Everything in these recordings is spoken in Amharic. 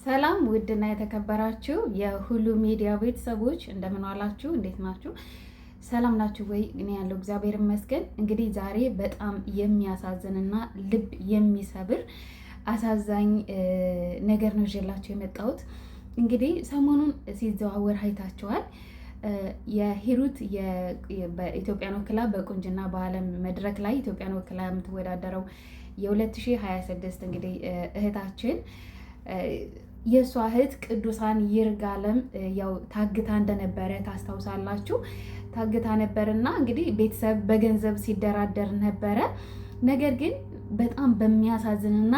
ሰላም ውድና የተከበራችሁ የሁሉ ሚዲያ ቤተሰቦች እንደምን ዋላችሁ? እንዴት ናችሁ? ሰላም ናችሁ ወይ? እኔ ያለው እግዚአብሔር ይመስገን። እንግዲህ ዛሬ በጣም የሚያሳዝንና ልብ የሚሰብር አሳዛኝ ነገር ነው ይዤላችሁ የመጣሁት። እንግዲህ ሰሞኑን ሲዘዋወር አይታችኋል። የሂሩት በኢትዮጵያን ወክላ በቁንጅና በዓለም መድረክ ላይ ኢትዮጵያን ወክላ የምትወዳደረው የ2026 እንግዲህ እህታችን የእሷ እህት ቅዱሳን ይርጋለም ያው ታግታ እንደነበረ ታስታውሳላችሁ። ታግታ ነበርና እንግዲህ ቤተሰብ በገንዘብ ሲደራደር ነበረ። ነገር ግን በጣም በሚያሳዝንና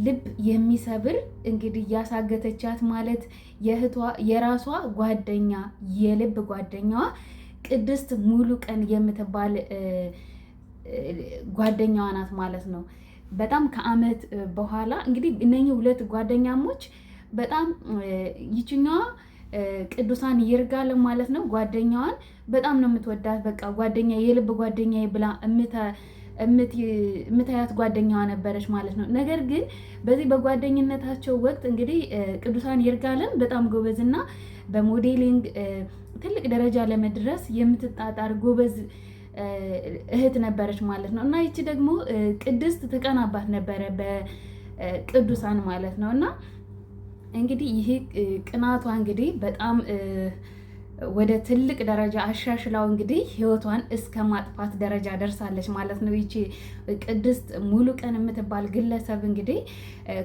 ልብ የሚሰብር እንግዲህ ያሳገተቻት ማለት የራሷ ጓደኛ የልብ ጓደኛዋ ቅድስት ሙሉ ቀን የምትባል ጓደኛዋ ናት ማለት ነው። በጣም ከአመት በኋላ እንግዲህ እነኚህ ሁለት ጓደኛሞች በጣም ይችኛዋ ቅዱሳን ይርጋለም ማለት ነው ጓደኛዋን በጣም ነው የምትወዳት። በቃ ጓደኛ የልብ ጓደኛ ብላ የምታያት ጓደኛዋ ነበረች ማለት ነው። ነገር ግን በዚህ በጓደኝነታቸው ወቅት እንግዲህ ቅዱሳን ይርጋለም በጣም ጎበዝና በሞዴሊንግ ትልቅ ደረጃ ለመድረስ የምትጣጣር ጎበዝ እህት ነበረች ማለት ነው። እና ይቺ ደግሞ ቅድስት ትቀናባት ነበረ በቅዱሳን ማለት ነው። እና እንግዲህ ይሄ ቅናቷ እንግዲህ በጣም ወደ ትልቅ ደረጃ አሻሽላው እንግዲህ ህይወቷን እስከ ማጥፋት ደረጃ ደርሳለች ማለት ነው። ይቺ ቅድስት ሙሉ ቀን የምትባል ግለሰብ እንግዲህ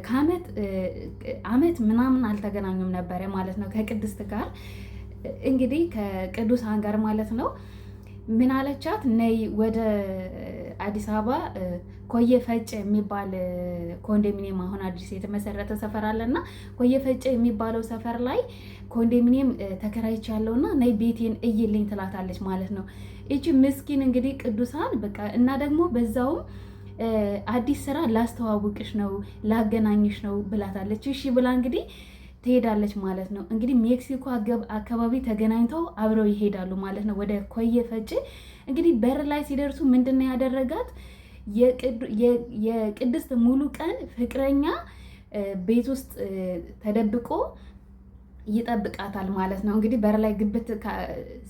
ከአመት ምናምን አልተገናኙም ነበረ ማለት ነው ከቅድስት ጋር እንግዲህ ከቅዱሳን ጋር ማለት ነው። ምን አለቻት? ነይ ወደ አዲስ አበባ ኮየ ፈጬ የሚባል ኮንዶሚኒየም አሁን አዲስ የተመሰረተ ሰፈር አለና ኮየ ፈጬ የሚባለው ሰፈር ላይ ኮንዶሚኒየም ተከራይቻለሁና ነይ ቤቴን እይልኝ ትላታለች ማለት ነው። እቺ ምስኪን እንግዲህ ቅዱሳን በቃ እና ደግሞ በዛውም አዲስ ስራ ላስተዋውቅሽ ነው ላገናኝሽ ነው ብላታለች። እሺ ብላ እንግዲህ ትሄዳለች ማለት ነው። እንግዲህ ሜክሲኮ አካባቢ ተገናኝተው አብረው ይሄዳሉ ማለት ነው ወደ ኮየ ፈጬ። እንግዲህ በር ላይ ሲደርሱ ምንድነው ያደረጋት? የቅድስት ሙሉ ቀን ፍቅረኛ ቤት ውስጥ ተደብቆ ይጠብቃታል ማለት ነው። እንግዲህ በር ላይ ግብት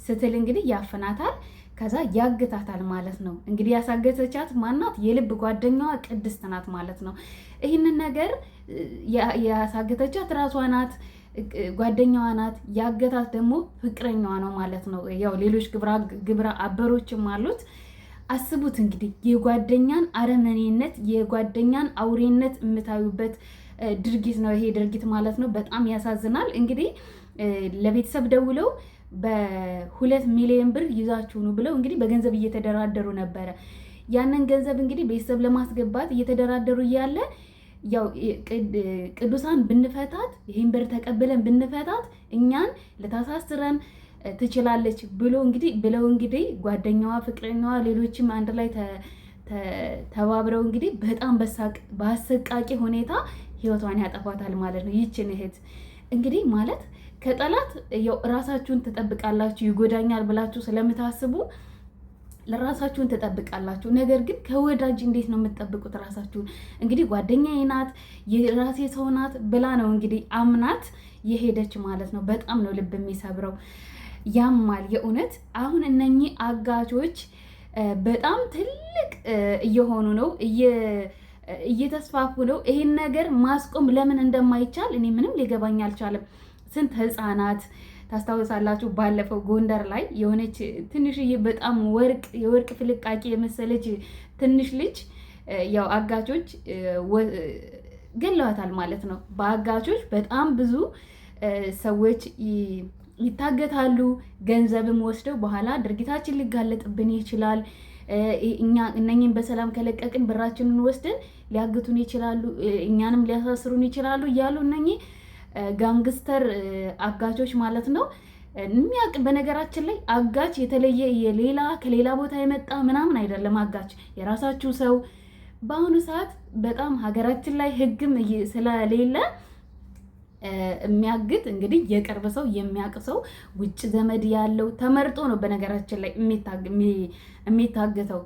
ስትል እንግዲህ ያፍናታል፣ ከዛ ያግታታል ማለት ነው። እንግዲህ ያሳገተቻት ማናት? የልብ ጓደኛዋ ቅድስት ናት ማለት ነው። ይህንን ነገር ያሳገተቻት ራሷ ናት፣ ጓደኛዋ ናት። ያገታት ደግሞ ፍቅረኛዋ ነው ማለት ነው። ያው ሌሎች ግብረ አበሮችም አሉት። አስቡት እንግዲህ የጓደኛን አረመኔነት የጓደኛን አውሬነት የምታዩበት ድርጊት ነው ይሄ ድርጊት ማለት ነው። በጣም ያሳዝናል። እንግዲህ ለቤተሰብ ደውለው በ2 ሚሊዮን ብር ይዛችሁ ነው ብለው እንግዲህ በገንዘብ እየተደራደሩ ነበረ። ያንን ገንዘብ እንግዲህ ቤተሰብ ለማስገባት እየተደራደሩ እያለ ያው ቅዱሳን ብንፈታት ይሄን ብር ተቀብለን ብንፈታት እኛን ልታሳስረን ትችላለች ብለው እንግዲህ ጓደኛዋ ፍቅረኛዋ ሌሎችም አንድ ላይ ተባብረው እንግዲህ በጣም በአሰቃቂ ሁኔታ ህይወቷን ያጠፋታል ማለት ነው። ይችን እህት እንግዲህ ማለት ከጠላት ያው ራሳችሁን ትጠብቃላችሁ፣ ይጎዳኛል ብላችሁ ስለምታስቡ ለራሳችሁን ትጠብቃላችሁ። ነገር ግን ከወዳጅ እንዴት ነው የምትጠብቁት ራሳችሁን? እንግዲህ ጓደኛዬ ናት የራሴ ሰው ናት ብላ ነው እንግዲህ አምናት የሄደች ማለት ነው። በጣም ነው ልብ የሚሰብረው፣ ያማል የእውነት። አሁን እነኚህ አጋቾች በጣም ትልቅ እየሆኑ ነው፣ እየተስፋፉ ነው። ይሄን ነገር ማስቆም ለምን እንደማይቻል እኔ ምንም ሊገባኝ አልቻለም። ስንት ህፃናት ታስታውሳላችሁ? ባለፈው ጎንደር ላይ የሆነች ትንሽዬ በጣም የወርቅ ፍልቃቂ የመሰለች ትንሽ ልጅ ያው አጋቾች ገለዋታል ማለት ነው። በአጋቾች በጣም ብዙ ሰዎች ይታገታሉ። ገንዘብም ወስደው በኋላ ድርጊታችን ሊጋለጥብን ይችላል፣ እኛ እነኝን በሰላም ከለቀቅን ብራችንን ወስደን ሊያግቱን ይችላሉ፣ እኛንም ሊያሳስሩን ይችላሉ እያሉ እነኚህ ጋንግስተር አጋቾች ማለት ነው። የሚያውቅ በነገራችን ላይ አጋች የተለየ ከሌላ ቦታ የመጣ ምናምን አይደለም። አጋች የራሳችሁ ሰው። በአሁኑ ሰዓት በጣም ሀገራችን ላይ ህግም ስለሌለ የሚያግት እንግዲህ የቅርብ ሰው የሚያውቅ ሰው ውጭ ዘመድ ያለው ተመርጦ ነው በነገራችን ላይ የሚታገተው።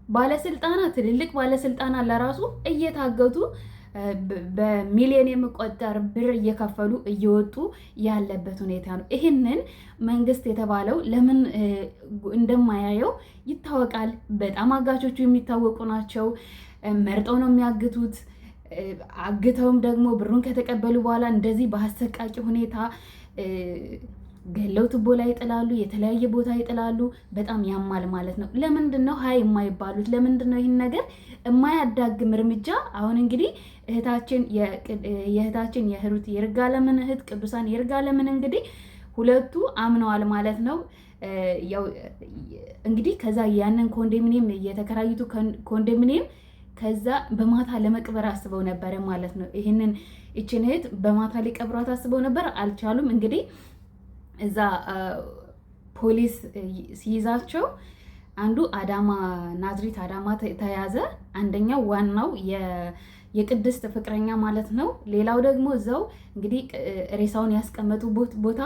ባለስልጣናት ትልልቅ ባለስልጣናት ለራሱ እየታገቱ በሚሊዮን የሚቆጠር ብር እየከፈሉ እየወጡ ያለበት ሁኔታ ነው። ይህንን መንግስት የተባለው ለምን እንደማያየው ይታወቃል። በጣም አጋቾቹ የሚታወቁ ናቸው። መርጠው ነው የሚያግቱት። አግተውም ደግሞ ብሩን ከተቀበሉ በኋላ እንደዚህ በአሰቃቂ ሁኔታ ገለው ቱቦ ላይ ይጥላሉ፣ የተለያየ ቦታ ይጥላሉ። በጣም ያማል ማለት ነው። ለምንድን ነው ሀይ የማይባሉት? ለምንድን ነው ይህን ነገር የማያዳግም እርምጃ? አሁን እንግዲህ የእህታችን የሂሩት ይርጋለምን እህት ቅዱሳን ይርጋለምን እንግዲህ ሁለቱ አምነዋል ማለት ነው። ያው እንግዲህ ከዛ ያንን ኮንዶሚኒየም የተከራዩት ኮንዶሚኒየም ከዛ በማታ ለመቅበር አስበው ነበረ ማለት ነው። ይህንን እችን እህት በማታ ሊቀብሯት አስበው ነበር፣ አልቻሉም። እንግዲህ እዛ ፖሊስ ሲይዛቸው አንዱ አዳማ ናዝሪት አዳማ ተያዘ። አንደኛው ዋናው የቅድስት ፍቅረኛ ማለት ነው። ሌላው ደግሞ እዛው እንግዲህ ሬሳውን ያስቀመጡበት ቦታ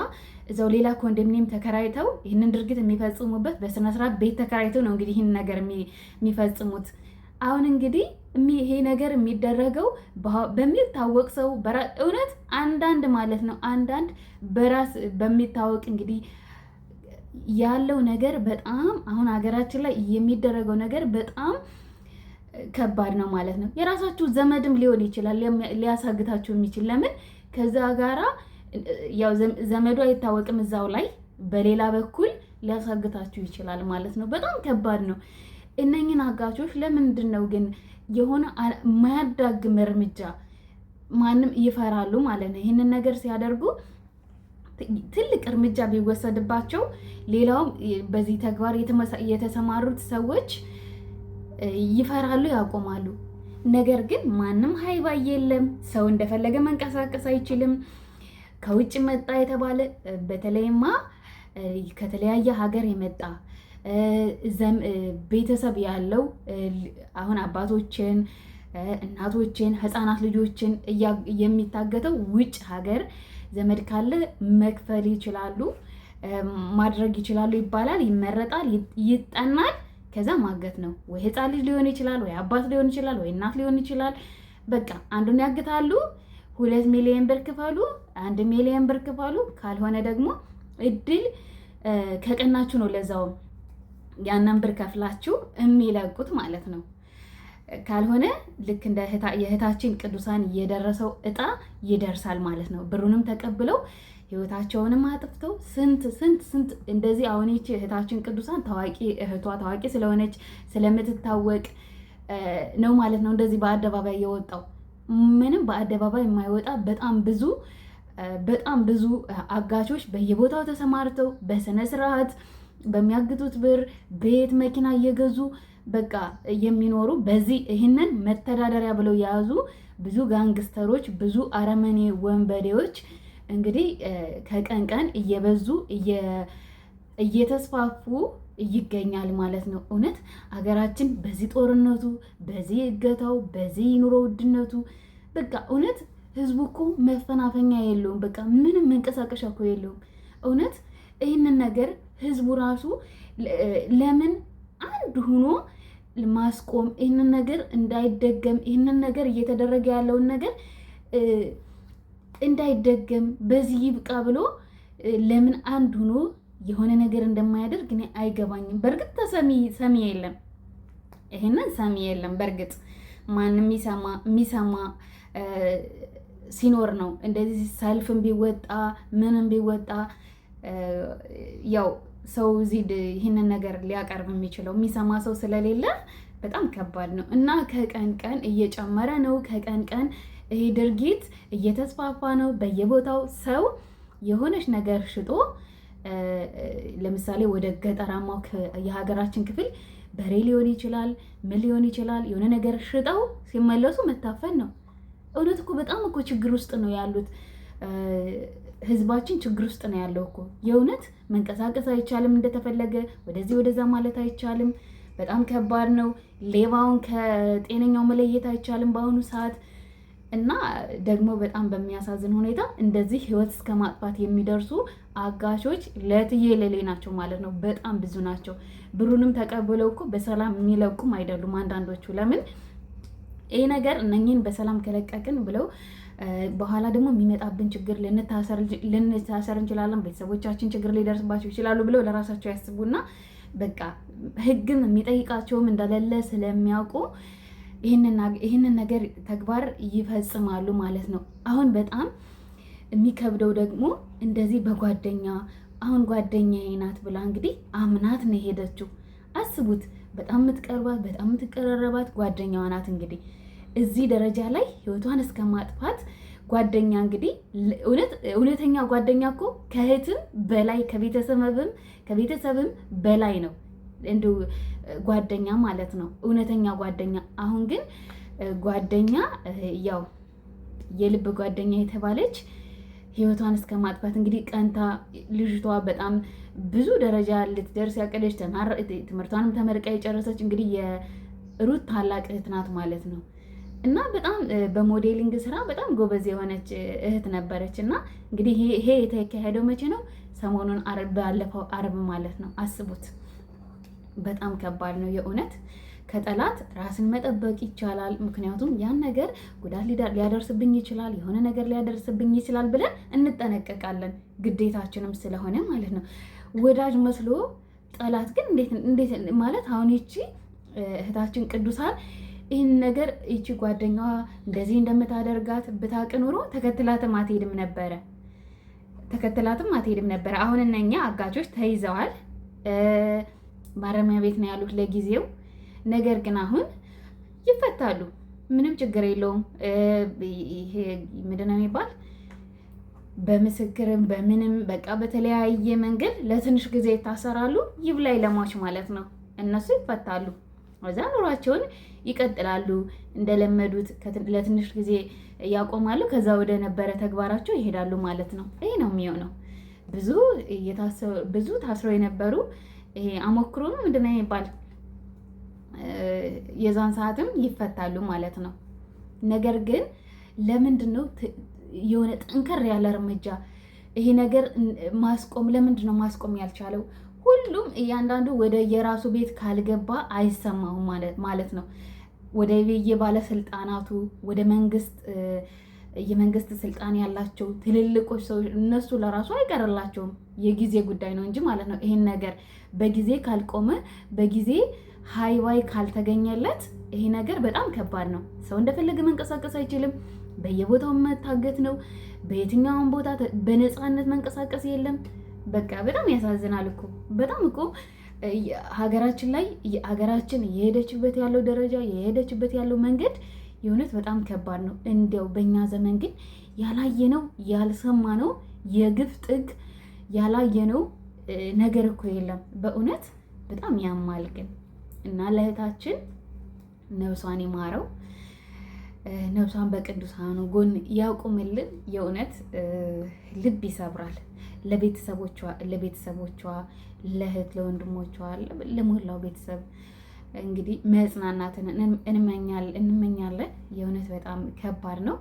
እዛው ሌላ ኮንዶሚኒየም ተከራይተው ይህንን ድርጊት የሚፈጽሙበት በስነስርዓት ቤት ተከራይተው ነው እንግዲህ ይህን ነገር የሚፈጽሙት። አሁን እንግዲህ ይሄ ነገር የሚደረገው በሚታወቅ ሰው እውነት አንዳንድ ማለት ነው አንዳንድ በራስ በሚታወቅ እንግዲህ ያለው ነገር በጣም አሁን ሀገራችን ላይ የሚደረገው ነገር በጣም ከባድ ነው ማለት ነው። የራሳችሁ ዘመድም ሊሆን ይችላል ሊያሳግታችሁ የሚችል ለምን ከዛ ጋራ ያው ዘመዱ አይታወቅም እዛው ላይ በሌላ በኩል ሊያሳግታችሁ ይችላል ማለት ነው። በጣም ከባድ ነው። እነኝን አጋቾች ለምንድን ነው ግን የሆነ የማያዳግም እርምጃ ማንም ይፈራሉ ማለት ነው። ይህንን ነገር ሲያደርጉ ትልቅ እርምጃ ቢወሰድባቸው ሌላውም በዚህ ተግባር የተሰማሩት ሰዎች ይፈራሉ፣ ያቆማሉ። ነገር ግን ማንም ሀይባ የለም። ሰው እንደፈለገ መንቀሳቀስ አይችልም። ከውጭ መጣ የተባለ በተለይማ ከተለያየ ሀገር የመጣ ቤተሰብ ያለው አሁን አባቶችን፣ እናቶችን፣ ህፃናት ልጆችን የሚታገተው ውጭ ሀገር ዘመድ ካለ መክፈል ይችላሉ፣ ማድረግ ይችላሉ ይባላል፣ ይመረጣል፣ ይጠናል። ከዛ ማገት ነው። ወይ ህፃን ልጅ ሊሆን ይችላል፣ ወይ አባት ሊሆን ይችላል፣ ወይ እናት ሊሆን ይችላል። በቃ አንዱን ያግታሉ። 2 ሚሊዮን ብር ክፈሉ፣ 1 ሚሊዮን ብር ክፈሉ። ካልሆነ ደግሞ እድል ከቀናችሁ ነው ለዛውም ያንን ብር ከፍላችሁ የሚለቁት ማለት ነው። ካልሆነ ልክ እንደ የእህታችን ቅዱሳን የደረሰው እጣ ይደርሳል ማለት ነው። ብሩንም ተቀብለው ህይወታቸውንም አጥፍተው ስንት እንደዚህ። አሁን ይቺ እህታችን ቅዱሳን ታዋቂ ስለሆነች ስለምትታወቅ ነው ማለት ነው እንደዚህ በአደባባይ የወጣው። ምንም በአደባባይ የማይወጣ በጣም ብዙ አጋቾች በየቦታው ተሰማርተው በስነ ስርዓት በሚያግቱት ብር ቤት መኪና እየገዙ በቃ የሚኖሩ በዚህ ይህንን መተዳደሪያ ብለው የያዙ ብዙ ጋንግስተሮች፣ ብዙ አረመኔ ወንበዴዎች እንግዲህ ከቀን ቀን እየበዙ እየተስፋፉ ይገኛል ማለት ነው። እውነት ሀገራችን በዚህ ጦርነቱ፣ በዚህ እገታው፣ በዚህ ኑሮ ውድነቱ በቃ እውነት ህዝቡ እኮ መፈናፈኛ የለውም። በቃ ምንም መንቀሳቀሻ እኮ የለውም። እውነት ይህንን ነገር ህዝቡ ራሱ ለምን አንድ ሆኖ ማስቆም ይህንን ነገር እንዳይደገም ይህንን ነገር እየተደረገ ያለውን ነገር እንዳይደገም በዚህ ይብቃ ብሎ ለምን አንድ ሆኖ የሆነ ነገር እንደማያደርግ እኔ አይገባኝም። በእርግጥ ሰሚ የለም፣ ይህንን ሰሚ የለም። በእርግጥ ማንም የሚሰማ ሲኖር ነው እንደዚህ ሰልፍም ቢወጣ ምንም ቢወጣ ያው ሰው እዚህ ይህንን ነገር ሊያቀርብ የሚችለው የሚሰማ ሰው ስለሌለ በጣም ከባድ ነው እና ከቀን ቀን እየጨመረ ነው። ከቀን ቀን ይሄ ድርጊት እየተስፋፋ ነው። በየቦታው ሰው የሆነች ነገር ሽጦ ለምሳሌ ወደ ገጠራማው የሀገራችን ክፍል በሬ ሊሆን ይችላል፣ ምን ሊሆን ይችላል፣ የሆነ ነገር ሽጠው ሲመለሱ መታፈን ነው። እውነት እኮ በጣም እኮ ችግር ውስጥ ነው ያሉት። ህዝባችን ችግር ውስጥ ነው ያለው እኮ የእውነት መንቀሳቀስ አይቻልም፣ እንደተፈለገ ወደዚህ ወደዛ ማለት አይቻልም። በጣም ከባድ ነው። ሌባውን ከጤነኛው መለየት አይቻልም በአሁኑ ሰዓት እና ደግሞ በጣም በሚያሳዝን ሁኔታ እንደዚህ ህይወት እስከ ማጥፋት የሚደርሱ አጋሾች ለትየለሌ ናቸው ማለት ነው። በጣም ብዙ ናቸው። ብሩንም ተቀብለው እኮ በሰላም የሚለቁም አይደሉም አንዳንዶቹ። ለምን ይሄ ነገር እነኝን በሰላም ከለቀቅን ብለው በኋላ ደግሞ የሚመጣብን ችግር ልንታሰር እንችላለን፣ ቤተሰቦቻችን ችግር ሊደርስባቸው ይችላሉ ብለው ለራሳቸው ያስቡና በቃ ህግም የሚጠይቃቸውም እንደሌለ ስለሚያውቁ ይህንን ነገር ተግባር ይፈጽማሉ ማለት ነው። አሁን በጣም የሚከብደው ደግሞ እንደዚህ በጓደኛ አሁን ጓደኛዬ ናት ብላ እንግዲህ አምናት ነው የሄደችው። አስቡት፣ በጣም የምትቀርባት በጣም የምትቀራረባት ጓደኛዋ ናት። እንግዲህ እዚህ ደረጃ ላይ ህይወቷን እስከ ማጥፋት ጓደኛ እንግዲህ እውነተኛ ጓደኛ እኮ ከእህትም በላይ ከቤተሰብም በላይ ነው እንዲሁ ጓደኛ ማለት ነው፣ እውነተኛ ጓደኛ። አሁን ግን ጓደኛ ያው የልብ ጓደኛ የተባለች ህይወቷን እስከ ማጥፋት እንግዲህ ቀንታ ልጅቷ በጣም ብዙ ደረጃ ልትደርስ ያቀደች ትምህርቷንም ተመርቃ የጨረሰች እንግዲህ የሩት ታላቅ እህት ናት ማለት ነው። እና በጣም በሞዴሊንግ ስራ በጣም ጎበዝ የሆነች እህት ነበረች። እና እንግዲህ ይሄ የተካሄደው መቼ ነው? ሰሞኑን ባለፈው አርብ ማለት ነው። አስቡት፣ በጣም ከባድ ነው የእውነት። ከጠላት ራስን መጠበቅ ይቻላል። ምክንያቱም ያን ነገር ጉዳት ሊያደርስብኝ ይችላል፣ የሆነ ነገር ሊያደርስብኝ ይችላል ብለን እንጠነቀቃለን፣ ግዴታችንም ስለሆነ ማለት ነው። ወዳጅ መስሎ ጠላት ግን እንዴት ማለት አሁን ይቺ እህታችን ቅዱሳን ይህን ነገር ይቺ ጓደኛዋ እንደዚህ እንደምታደርጋት ብታውቅ ኖሮ ተከትላትም አትሄድም ነበረ። አሁን እነኛ አጋቾች ተይዘዋል፣ ማረሚያ ቤት ነው ያሉት ለጊዜው። ነገር ግን አሁን ይፈታሉ፣ ምንም ችግር የለውም። ይሄ ምንድን ነው የሚባል በምስክርም በምንም በቃ በተለያየ መንገድ ለትንሽ ጊዜ ይታሰራሉ። ይብላኝ ለሟች ማለት ነው። እነሱ ይፈታሉ፣ እዛ ኑሯቸውን ይቀጥላሉ እንደለመዱት። ለትንሽ ጊዜ ያቆማሉ፣ ከዛ ወደ ነበረ ተግባራቸው ይሄዳሉ ማለት ነው። ይሄ ነው የሚሆነው። ብዙ ታስረው የነበሩ ይሄ አሞክሮ ነው ምንድን ነው የሚባል የዛን ሰዓትም ይፈታሉ ማለት ነው። ነገር ግን ለምንድን ነው የሆነ ጠንከር ያለ እርምጃ ይሄ ነገር ማስቆም ለምንድን ነው ማስቆም ያልቻለው? ሁሉም እያንዳንዱ ወደ የራሱ ቤት ካልገባ አይሰማውም ማለት ነው። ወደ የባለስልጣናቱ ወደ የመንግስት ስልጣን ያላቸው ትልልቆች ሰዎች እነሱ ለራሱ አይቀርላቸውም፣ የጊዜ ጉዳይ ነው እንጂ ማለት ነው። ይሄን ነገር በጊዜ ካልቆመ በጊዜ ሃይዋይ ካልተገኘለት ይሄ ነገር በጣም ከባድ ነው። ሰው እንደፈለገ መንቀሳቀስ አይችልም። በየቦታው መታገት ነው። በየትኛውም ቦታ በነፃነት መንቀሳቀስ የለም። በቃ በጣም ያሳዝናል እኮ በጣም እኮ ሀገራችን ላይ ሀገራችን የሄደችበት ያለው ደረጃ የሄደችበት ያለው መንገድ የእውነት በጣም ከባድ ነው። እንዲያው በእኛ ዘመን ግን ያላየነው ያልሰማነው የግፍ ጥግ ያላየነው ነገር እኮ የለም። በእውነት በጣም ያማል ግን እና ለእህታችን ነፍሷን ይማረው፣ ነፍሷን በቅዱሳኑ ጎን ያቁምልን። የእውነት ልብ ይሰብራል። ለቤተሰቦቿ፣ ለእህት ለወንድሞቿ፣ ለሞላው ቤተሰብ እንግዲህ መጽናናትን እንመኛለን። የእውነት በጣም ከባድ ነው፣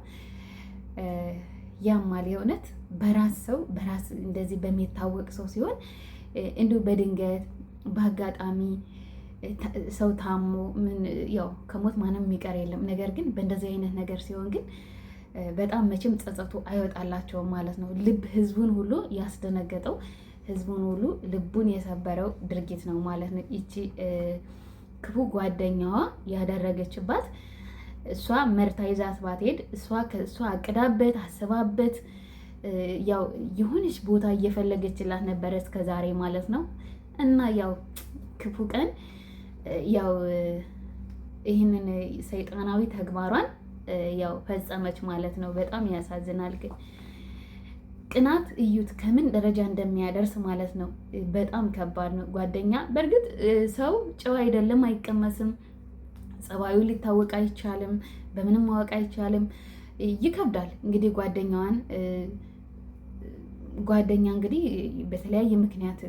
ያማል። የእውነት በራስ እንደዚህ በሚታወቅ ሰው ሲሆን እንዲሁ በድንገት በአጋጣሚ ሰው ታሞ ያው ከሞት ማንም የሚቀር የለም። ነገር ግን በእንደዚህ አይነት ነገር ሲሆን ግን በጣም መቼም ጸጸቱ አይወጣላቸውም ማለት ነው። ህዝቡን ሁሉ ያስደነገጠው ህዝቡን ሁሉ ልቡን የሰበረው ድርጊት ነው ማለት ነው። ይቺ ክፉ ጓደኛዋ ያደረገችባት እሷ መርታ ይዛት ባትሄድ እሷ አቅዳበት አስባበት ያው የሆነች ቦታ እየፈለገችላት ነበረ እስከ ዛሬ ማለት ነው። እና ያው ክፉ ቀን ያው ይህንን ሰይጣናዊ ተግባሯን ያው ፈጸመች ማለት ነው። በጣም ያሳዝናል። ግን ቅናት እዩት ከምን ደረጃ እንደሚያደርስ ማለት ነው። በጣም ከባድ ነው። ጓደኛ በእርግጥ ሰው ጨዋ አይደለም፣ አይቀመስም። ጸባዩ ሊታወቅ አይቻልም፣ በምንም ማወቅ አይቻልም። ይከብዳል እንግዲህ ጓደኛ እንግዲህ በተለያየ ምክንያት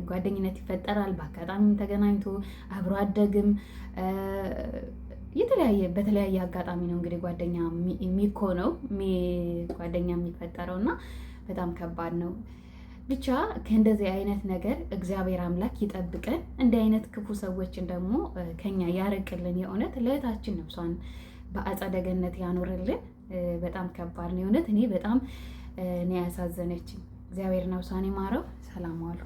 ጓደኝነት ይፈጠራል። በአጋጣሚም ተገናኝቶ አብሮ አደግም በተለያየ አጋጣሚ ነው እንግዲህ ጓደኛ የሚኮነው ጓደኛ የሚፈጠረው እና በጣም ከባድ ነው። ብቻ ከእንደዚህ አይነት ነገር እግዚአብሔር አምላክ ይጠብቀን። እንዲህ አይነት ክፉ ሰዎችን ደግሞ ከኛ ያርቅልን። የእውነት ለእህታችን ነፍሷን በአጸደ ገነት ያኖርልን። በጣም ከባድ ነው የእውነት። እኔ በጣም ነው ያሳዘነችኝ። እግዚአብሔር ነፍሷን ይማረው። ሰላም ዋሉ።